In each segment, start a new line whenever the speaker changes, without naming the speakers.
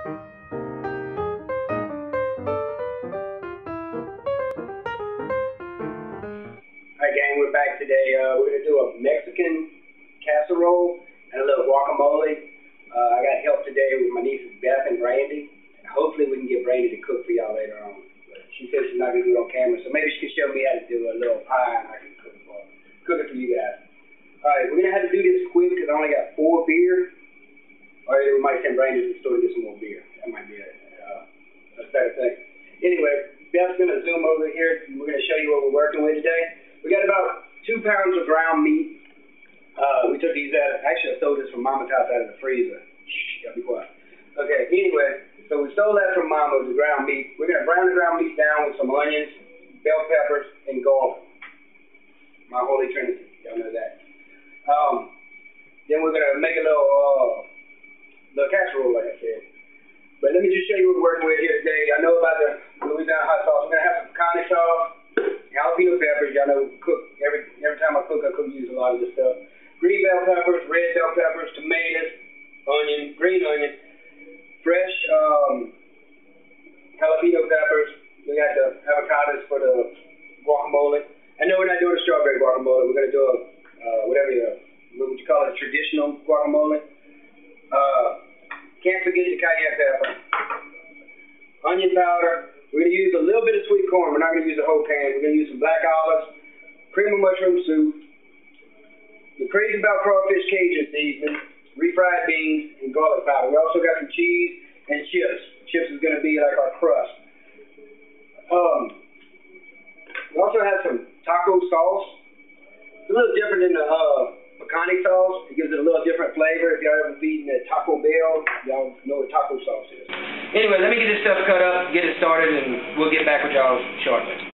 Alright gang, we're back today. We're going to do a Mexican casserole and a little guacamole. I got help today with my nieces Beth and Brandy. Hopefully we can get Brandy to cook for y'all later on. But she says she's not going to do it on camera, so maybe she can show me how to do a little pie and I can cook it for you guys. Alright, we're going to have to do this quick because I only got 4 beer. Or we might send Brandy to the store to get some more beer. That might be a better thing. Anyway, Beth's going to zoom over here and we're going to show you what we're working with today. We got about 2 pounds of ground meat. We took these out. Actually, I stole this from Mama's house out of the freezer. Shh, gotta be quiet. Okay, anyway, so we stole that from Mama, the ground meat. We're going to brown the ground meat down with some onions, bell peppers, and garlic. My holy trinity. Y'all know that. Then we're going to make a little casserole, like I said. But let me just show you what we're working with here today. Y'all know about the Louisiana hot sauce. We're going to have some pecani sauce, jalapeno peppers. Y'all know cook every time I cook use a lot of this stuff. Green bell peppers, red bell peppers, tomatoes, onion, green onion, fresh jalapeno peppers. We got the avocados for the guacamole. I know we're not doing a strawberry guacamole. We're going to do a what would you call it, a traditional guacamole. Can't forget the cayenne pepper, onion powder. We're going to use a little bit of sweet corn. We're not going to use the whole can. We're going to use some black olives, cream of mushroom soup, the crazy about crawfish Cajun seasoning, refried beans, and garlic powder. We also got some cheese and chips. Chips is going to be like our crust. We also have some taco sauce. It's a little different than the pecani sauce. It gives it a little different flavor. If y'all ever eaten at Taco Bell, y'all know what taco sauce is. Anyway, let me get this stuff cut up, get it started, and we'll get back with y'all shortly.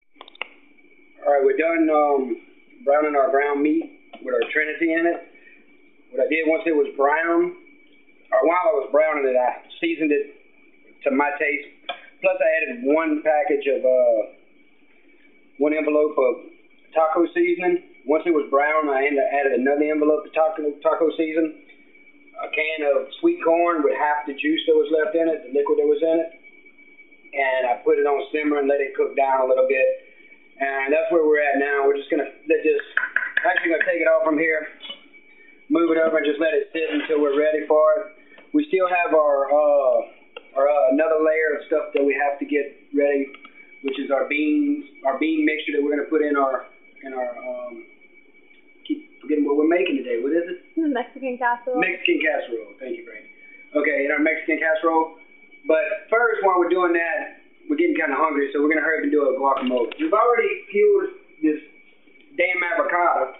Alright, we're done browning our ground meat with our trinity in it. What I did once it was brown, or while I was browning it, I seasoned it to my taste. Plus I added one envelope of taco seasoning. Once it was brown, I added another envelope of taco season, a can of sweet corn with half the juice that was left in it, the liquid that was in it, and I put it on simmer and let it cook down a little bit. And that's where we're at now. We're just gonna actually gonna take it off from here, move it over, and just let it sit until we're ready for it. We still have our another layer of stuff that we have to get ready, which is our bean mixture that we're gonna put in our keep forgetting what we're making today. What is it?
Mexican casserole.
Mexican casserole. Thank you, Brandy. Okay, in our Mexican casserole. But first, while we're doing that, we're getting kind of hungry, so we're gonna hurry up and do a guacamole. We've already peeled this damn avocado,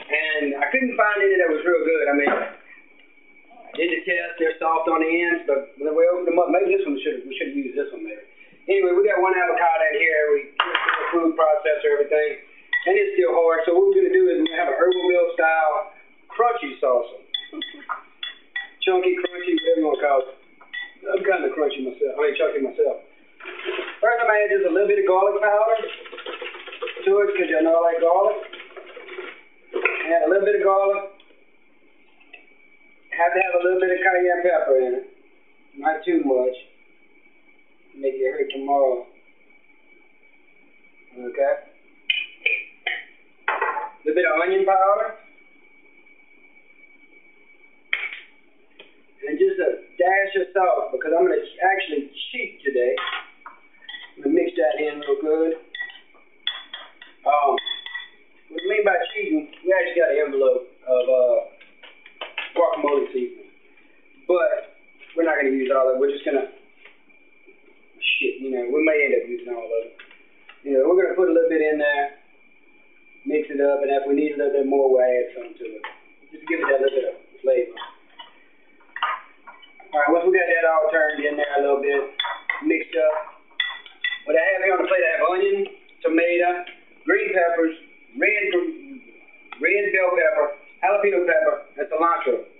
and I couldn't find any that was real good. I mean, I did the test. They're soft on the ends, but when we opened them up, maybe we should have used this one maybe. Anyway, we got one avocado in here. We put the food processor, everything, and it's still hard. So what we're gonna do is we're gonna have a Herbalville style crunchy salsa, chunky, crunchy, whatever you want to call it. I'm kind of crunchy myself. I mean, chunky myself. First, I'm gonna add just a little bit of garlic powder to it because y'all know I like garlic. Add a little bit of garlic. Have to have a little bit of cayenne pepper in it, not too much. Make it hurt tomorrow. Okay. A little bit of onion powder. And just a dash of salt because I'm going to actually cheat today. I'm going to mix that in real good. What I mean by cheating, we actually got an envelope of guacamole seasoning. But we're not going to use all of it. We're just going to we may end up using all of it. We're going to put a little bit in there, mix it up, and if we need a little bit more, we'll add something to it. Just to give it that little bit of flavor. Alright, once we got that all turned in there a little bit, mixed up, what I have here on the plate, I have onion, tomato, green peppers, red bell pepper, jalapeno pepper, and cilantro.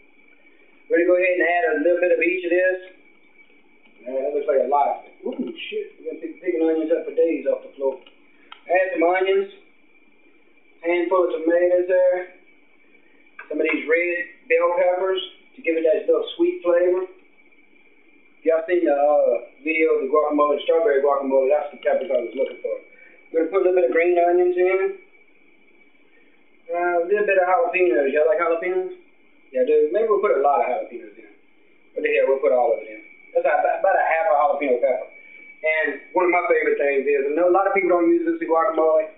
We're going to go ahead and add a little bit of each of this. That looks like a lot. Ooh, shit. We're going to be picking onions up for days off the floor. Add some onions. Handful of tomatoes there. Some of these red bell peppers to give it that little sweet flavor. guacamole, strawberry guacamole. That's the peppers I was looking for. We're gonna put a little bit of green onions in. A little bit of jalapenos. Y'all like jalapenos? Yeah, dude. Maybe we'll put a lot of jalapenos in. But here, we'll put all of it in. That's about a half a jalapeno pepper. And one of my favorite things is, I know a lot of people don't use this in guacamole,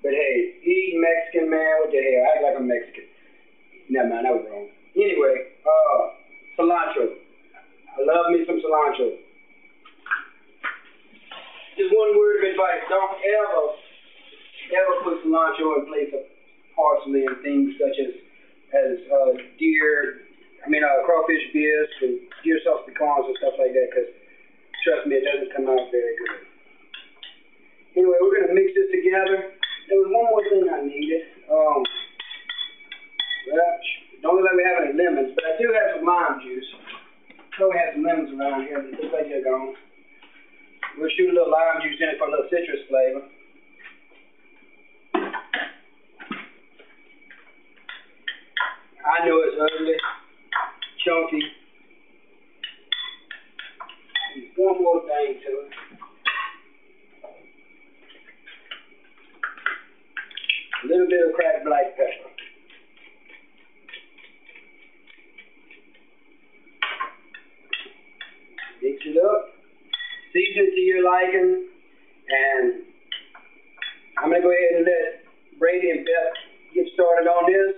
but hey, eating Mexican, man, what the hell? I act like I'm Mexican. Never mind, that was wrong. Anyway, cilantro. I love me some cilantro. Just one word of advice: don't ever put cilantro in place of parsley and things such as crawfish bisque and deer sauce pecans and stuff like that, because trust me, it doesn't come out very good. Anyway, we're going to mix this together. There was one more thing I needed. Well, don't look like we have any lemons, but I do have some lime juice. So we have some lemons around here. It looks like they're gone. We'll shoot a little lime juice in it for a little citrus flavor. I know it's ugly, chunky. There's one more thing to it. A little bit of cracked black pepper. Mix it up. Season it to your liking. And I'm going to go ahead and let Brady and Beth get started on this.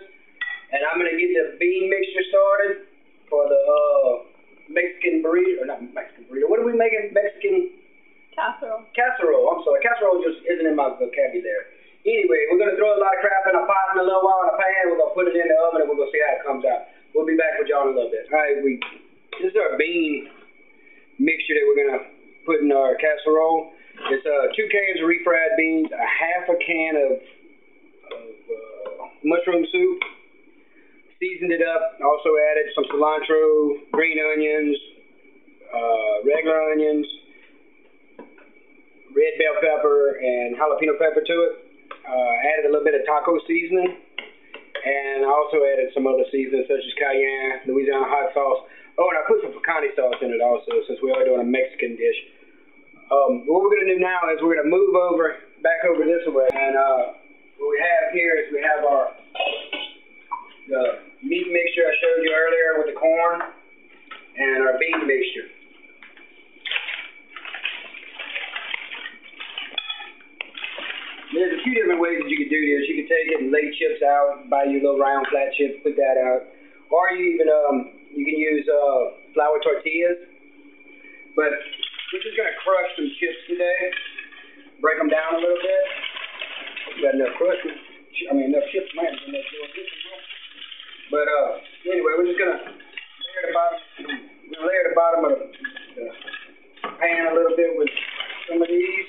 And I'm going to get the bean mixture started for the Mexican burrito. Or not Mexican burrito. What are we making? Mexican?
Casserole.
Casserole. I'm sorry. Casserole just isn't in my vocabulary. Anyway, we're going to throw a lot of crap in a pot in a little while in a pan. We're going to put it in the oven and we're going to see how it comes out. We'll be back with y'all in a little bit. All right, this is our bean mixture that we're going to put in our casserole. It's 2 cans of refried beans, a half a can of mushroom soup. Seasoned it up. Also added some cilantro, green onions, regular onions, red bell pepper, and jalapeno pepper to it. Added a little bit of taco seasoning, and I also added some other seasonings such as cayenne, Louisiana hot sauce. Oh, and I put some picante sauce in it also, since we are doing a Mexican dish. What we're going to do now is we're going to move back over this way, and what we have here is we have the meat mixture I showed you earlier with the corn, and our bean mixture. There's a few different ways that you could do this. You could take it and lay chips out, buy your little round flat chips, put that out. Or you even, you can use flour tortillas. But we're just going to crush some chips today. Break them down a little bit. We got enough enough chips, man. But anyway, we're just going to layer the bottom of the pan a little bit with some of these.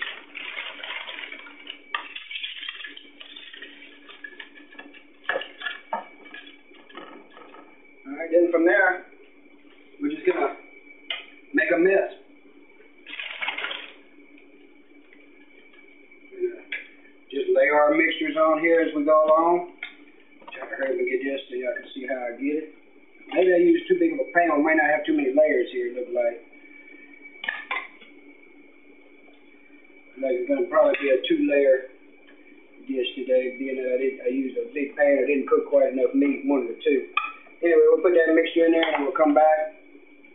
Alright, then from there, we're just going to make a mess. Just lay our mixtures on here as we go along. Try to hurry up and get this so y'all can see how I get it. Maybe I used too big of a pan. I might not have too many layers here, it look like. Like it's going to probably be a 2-layer dish today, being that I used a big pan. I didn't cook quite enough meat, one of the two. Anyway, we'll put that mixture in there and we'll come back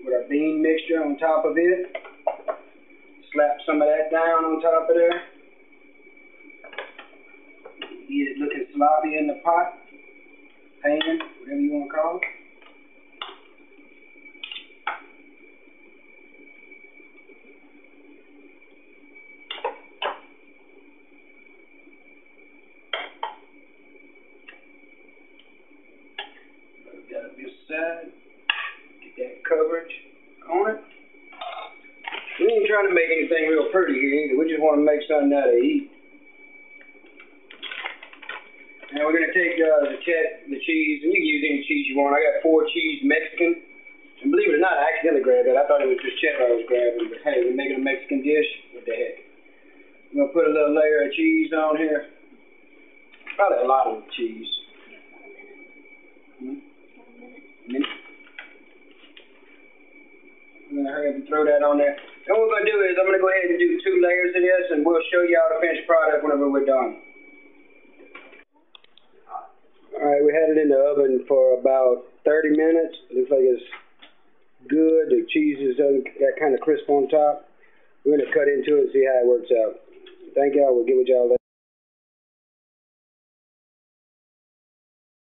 with our bean mixture on top of it. Slap some of that down on top of there. Get it looking sloppy in the pot, pan, whatever you want to call it. Got it this side. Get that coverage on it. We ain't trying to make anything real pretty here either. We just want to make something out of eat. And we're going to take the cheese, and you can use any cheese you want. I got 4 cheese Mexican. And believe it or not, I accidentally grabbed that. I thought it was just cheddar I was grabbing. But hey, we're making a Mexican dish. What the heck? I'm going to put a little layer of cheese on here. Probably a lot of cheese. A minute. I'm going to hurry up and throw that on there. And what we're going to do is I'm going to go ahead and do 2 layers of this, and we'll show y'all the finished product whenever we're done. Alright, we had it in the oven for about 30 minutes. Looks like it's good. The cheese is got kind of crisp on top. We're going to cut into it and see how it works out. Thank y'all. We'll get with y'all later.